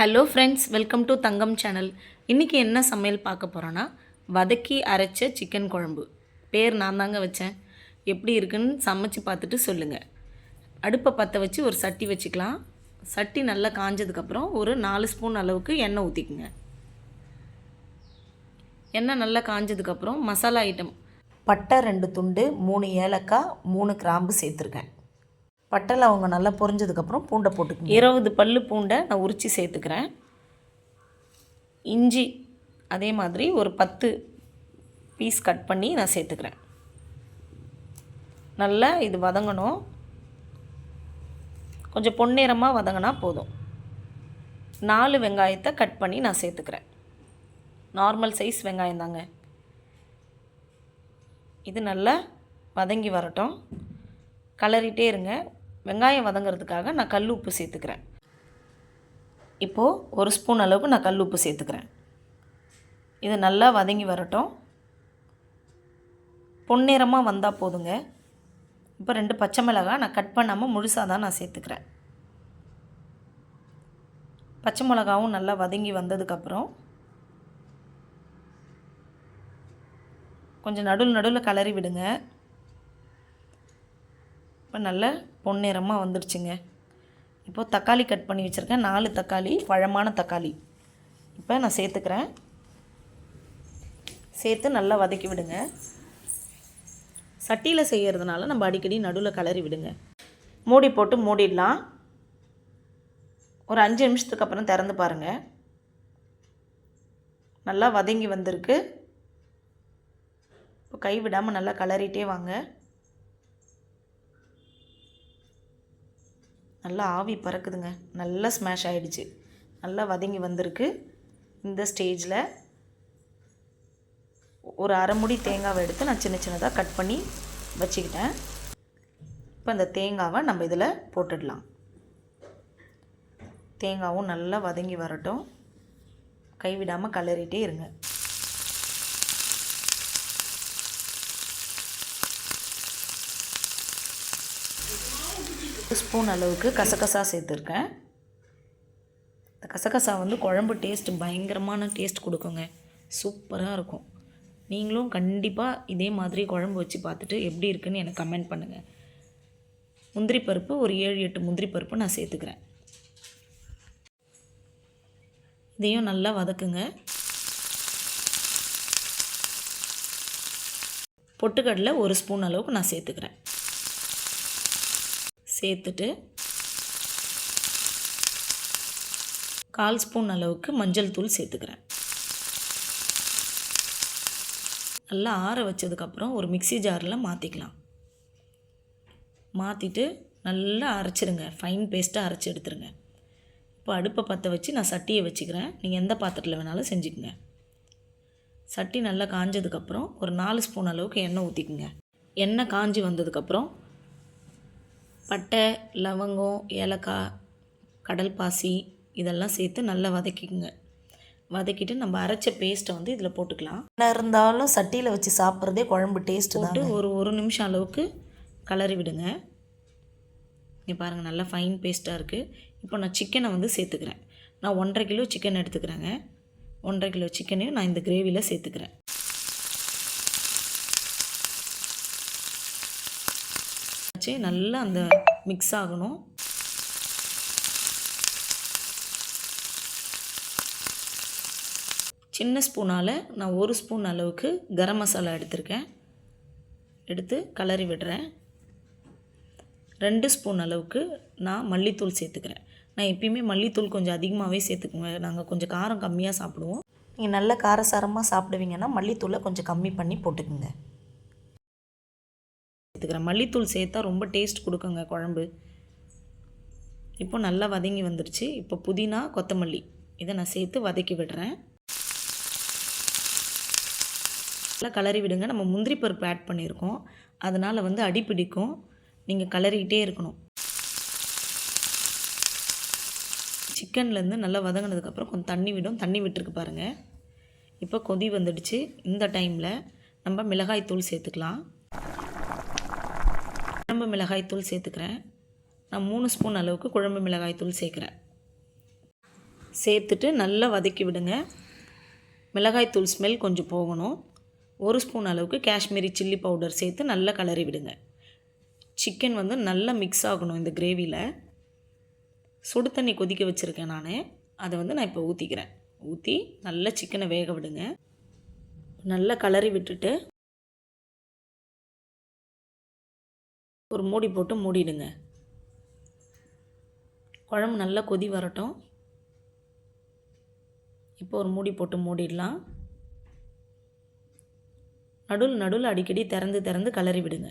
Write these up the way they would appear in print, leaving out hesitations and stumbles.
Hello friends, welcome to Thangam channel. இன்றைக்கி என்ன சமையல் பார்க்க போகிறோன்னா, வதக்கி அரைச்ச சிக்கன் குழம்பு. பேர் நான் தாங்க வச்சேன். எப்படி இருக்குன்னு சமைச்சு பார்த்துட்டு சொல்லுங்கள். அடுப்பை பற்ற வச்சு ஒரு சட்டி வச்சுக்கலாம். சட்டி நல்லா காஞ்சதுக்கப்புறம் ஒரு 4 ஸ்பூன் அளவுக்கு எண்ணெய் ஊற்றிக்குங்க. எண்ணெய் நல்லா காஞ்சதுக்கப்புறம் மசாலா ஐட்டம் பட்டை 2 துண்டு, 3 ஏலக்காய், 3 கிராம்பு சேர்த்துருக்கேன். பட்டை லவங்க நல்லா பொரிஞ்சதுக்கப்புறம் பூண்டை போட்டுக்கணும். 20 பல்லு பூண்டை நான் உரித்து சேர்த்துக்கிறேன். இஞ்சி அதே மாதிரி ஒரு 10 பீஸ் கட் பண்ணி நான் சேர்த்துக்கிறேன். நல்லா இது வதங்கணும். கொஞ்சம் பொன்னிறமாக வதங்கினா போதும். 4 வெங்காயத்தை கட் பண்ணி நான் சேர்த்துக்கிறேன். நார்மல் சைஸ் வெங்காயம் தாங்க. இது நல்லா வதங்கி வரட்டும். கலரிட்டே இருங்க. வெங்காயம் வதங்கிறதுக்காக நான் கல் உப்பு சேர்த்துக்கிறேன். இப்போது 1 ஸ்பூன் அளவுக்கு நான் கல் உப்பு சேர்த்துக்கிறேன். இது நல்லா வதங்கி வரட்டும். பொன்னிறமாக வந்தால் போதுங்க. இப்போ 2 பச்சை மிளகாய் நான் கட் பண்ணாமல் முழுசாக தான் நான் சேர்த்துக்கிறேன். பச்சை மிளகாவும் நல்லா வதங்கி வந்ததுக்கப்புறம் கொஞ்சம் நடுவில் கலரி விடுங்க. இப்போ நல்ல பொன்னிறமாக வந்துடுச்சுங்க. இப்போது தக்காளி கட் பண்ணி வச்சுருக்கேன். 4 தக்காளி, பழமான தக்காளி இப்போ நான் சேர்த்துக்கிறேன். சேர்த்து நல்லா வதக்கி விடுங்க. சட்டியில் செய்கிறதுனால நம்ம அடிக்கடி நடுவில் கலரி விடுங்க. மூடி போட்டு மூடிடலாம். ஒரு 5 நிமிஷத்துக்கு அப்புறம் திறந்து பாருங்கள். நல்லா வதங்கி வந்திருக்கு. இப்போ கை விடாமல் நல்லா கலரிட்டே வாங்க. நல்லா ஆவி பறக்குதுங்க. நல்லா ஸ்மாஷ் ஆகிடுச்சு. நல்லா வதங்கி வந்திருக்கு. இந்த ஸ்டேஜில் ஒரு அரை முடி தேங்காவை எடுத்து நான் சின்ன சின்னதாக கட் பண்ணி வச்சுக்கிட்டேன். இப்போ இந்த தேங்காவை நம்ம இதில் போட்டுடலாம். தேங்காவும் நல்லா வதங்கி வரட்டும். கைவிடாமல் கலரிட்டே இருங்க. ஸ்பூன் அளவுக்கு கசகசா சேர்த்துருக்கேன். இந்த கசகசா குழம்பு டேஸ்ட்டு பயங்கரமான டேஸ்ட் கொடுக்குங்க. சூப்பராக இருக்கும். நீங்களும் கண்டிப்பாக இதே மாதிரி குழம்பு வச்சு பார்த்துட்டு எப்படி இருக்குன்னு எனக்கு கமெண்ட் பண்ணுங்கள். முந்திரி பருப்பு ஒரு 7-8 முந்திரி பருப்பு நான் சேர்த்துக்கிறேன். இதையும் நல்லா வதக்குங்க. பொட்டுக்கடலை 1 ஸ்பூன் அளவுக்கு நான் சேர்த்துக்கிறேன். சேர்த்துட்டு 1/4 ஸ்பூன் அளவுக்கு மஞ்சள் தூள் சேர்த்துக்கிறேன். நல்லா ஆற வச்சதுக்கப்புறம் ஒரு மிக்ஸி ஜாரில் மாற்றிக்கலாம். மாற்றிட்டு நல்லா அரைச்சிடுங்க. ஃபைன் பேஸ்ட்டாக அரைச்சி எடுத்துருங்க. இப்போ அடுப்பை பற்ற வச்சு நான் சட்டியை வச்சுக்கிறேன். நீங்கள் எந்த பாத்திரத்தில் வேணாலும் செஞ்சுக்கோங்க. சட்டி நல்லா காஞ்சதுக்கப்புறம் ஒரு 4 ஸ்பூன் அளவுக்கு எண்ணெய் ஊற்றிக்குங்க. எண்ணெய் காஞ்சி வந்ததுக்கப்புறம் பட்டை, லவங்கம், ஏலக்காய், கடல் பாசி இதெல்லாம் சேர்த்து நல்லா வதக்கிக்குங்க. வதக்கிட்டு நம்ம அரைச்ச பேஸ்ட்டை இதில் போட்டுக்கலாம். என்ன இருந்தாலும் சட்டியில் வச்சு சாப்பிட்றதே குழம்பு டேஸ்ட்டு போட்டு ஒரு நிமிஷம் அளவுக்கு கலரி விடுங்க. இங்கே பாருங்கள், நல்லா ஃபைன் பேஸ்ட்டாக இருக்குது. இப்போ நான் சிக்கனை சேர்த்துக்கிறேன். நான் 1.5 கிலோ சிக்கன் எடுத்துக்கிறேங்க. 1.5 கிலோ சிக்கனையும் நான் இந்த கிரேவியில் சேர்த்துக்கிறேன். நல்லா அந்த மிக்ஸ் ஆகணும். சின்ன ஸ்பூனால் நான் 1 ஸ்பூன் அளவுக்கு கரம் மசாலா எடுத்திருக்கேன். எடுத்து கலரி விடுறேன். 2 ஸ்பூன் அளவுக்கு நான் மல்லித்தூள் சேர்த்துக்கிறேன். நான் எப்பயுமே மல்லித்தூள் கொஞ்சம் அதிகமாகவே சேர்த்துக்குவேன். நாங்கள் கொஞ்சம் காரம் கம்மியாக சாப்பிடுவோம். நீங்கள் நல்ல காரசாரமாக சாப்பிடுவீங்கன்னா மல்லித்தூளை கொஞ்சம் கம்மி பண்ணி போட்டுக்குங்க. சேர்த்துக்கிறேன். மல்லித்தூள் சேர்த்தா ரொம்ப டேஸ்ட் கொடுக்குங்க குழம்பு. இப்போ நல்லா வதங்கி வந்துடுச்சு. இப்போ புதினா, கொத்தமல்லி இதை நான் சேர்த்து வதக்கி விடுறேன். நல்லா கலரி விடுங்க. நம்ம முந்திரி பருப்பு ஆட் பண்ணியிருக்கோம். அதனால் அடி பிடிக்கும். நீங்கள் கலரிக்கிட்டே இருக்கணும். சிக்கன்லேருந்து நல்லா வதங்கினதுக்கப்புறம் கொஞ்சம் தண்ணி விடும். தண்ணி விட்டுருக்கு பாருங்கள். இப்போ கொதி வந்துடுச்சு. இந்த டைமில் நம்ம மிளகாய்த்தூள் சேர்த்துக்கலாம். குழம்பு மிளகாய்த்தூள் சேர்த்துக்கிறேன். நான் 3 ஸ்பூன் அளவுக்கு குழம்பு மிளகாய்த்தூள் சேர்க்குறேன். சேர்த்துட்டு நல்லா வதக்கி விடுங்க. மிளகாய்த்தூள் ஸ்மெல் கொஞ்சம் போகணும். 1 ஸ்பூன் அளவுக்கு காஷ்மீரி சில்லி பவுடர் சேர்த்து நல்லா கிளறி விடுங்க. சிக்கன் வந்து நல்லா மிக்ஸ் ஆகணும் இந்த கிரேவியில். சுடு தண்ணி கொதிக்க வச்சுருக்கேன் நான். அதை வந்து நான் இப்போ ஊற்றிக்கிறேன். ஊற்றி நல்லா சிக்கனை வேக விடுங்க. நல்லா கிளறி விட்டுட்டு ஒரு மூடி போட்டு மூடிடுங்க. குழம்பு நல்லா கொதி வரட்டும். இப்போ ஒரு மூடி போட்டு மூடிடலாம். நடுவில் அடிக்கடி திறந்து கிளறி விடுங்க.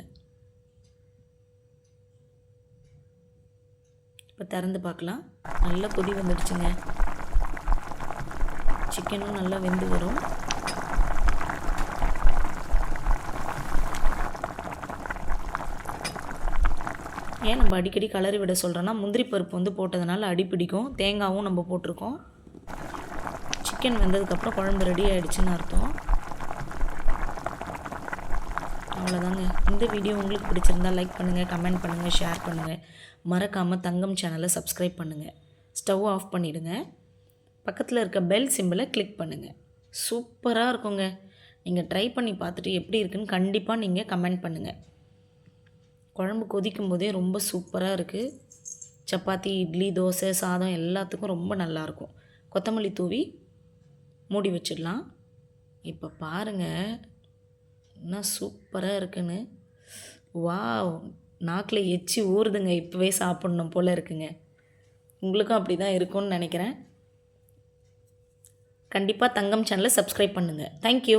இப்போ திறந்து பார்க்கலாம். நல்லா கொதி வந்துடுச்சுங்க. சிக்கனும் நல்லா வெந்து வரும். ஏன் நம்ம அடிக்கடி கிளறி விட சொல்கிறோன்னா, முந்திரி பருப்பு வந்து போட்டதுனால அடி பிடிக்கும். தேங்காயும் நம்ம போட்டிருக்கோம். சிக்கன் வெந்ததுக்கப்புறம் குழம்பு ரெடி ஆகிடுச்சின்னு அர்த்தம். அவ்வளோதாங்க. இந்த வீடியோ உங்களுக்கு பிடிச்சிருந்தால் லைக் பண்ணுங்கள், கமெண்ட் பண்ணுங்கள், ஷேர் பண்ணுங்கள். மறக்காமல் தங்கம் சேனலை சப்ஸ்கிரைப் பண்ணுங்கள். ஸ்டவ் ஆஃப் பண்ணிவிடுங்க. பக்கத்தில் இருக்க பெல் சிம்பிளை கிளிக் பண்ணுங்கள். சூப்பராக இருக்குங்க. நீங்கள் ட்ரை பண்ணி பார்த்துட்டு எப்படி இருக்குன்னு கண்டிப்பாக நீங்கள் கமெண்ட் பண்ணுங்கள். குழம்பு கொதிக்கும் போதே ரொம்ப சூப்பராக இருக்குது. சப்பாத்தி, இட்லி, தோசை, சாதம் எல்லாத்துக்கும் ரொம்ப நல்லாயிருக்கும். கொத்தமல்லி தூவி மூடி வச்சிடலாம். இப்போ பாருங்கள் என்ன சூப்பராக இருக்குன்னு. வாவ், நாக்கில் எச்சி ஊறுதுங்க. இப்போவே சாப்பிட்ணும் போல் இருக்குங்க. உங்களுக்கும் அப்படி தான் இருக்கும்னு நினைக்கிறேன். கண்டிப்பாக தங்கம் சேனலை சப்ஸ்கிரைப் பண்ணுங்கள். தேங்க்யூ.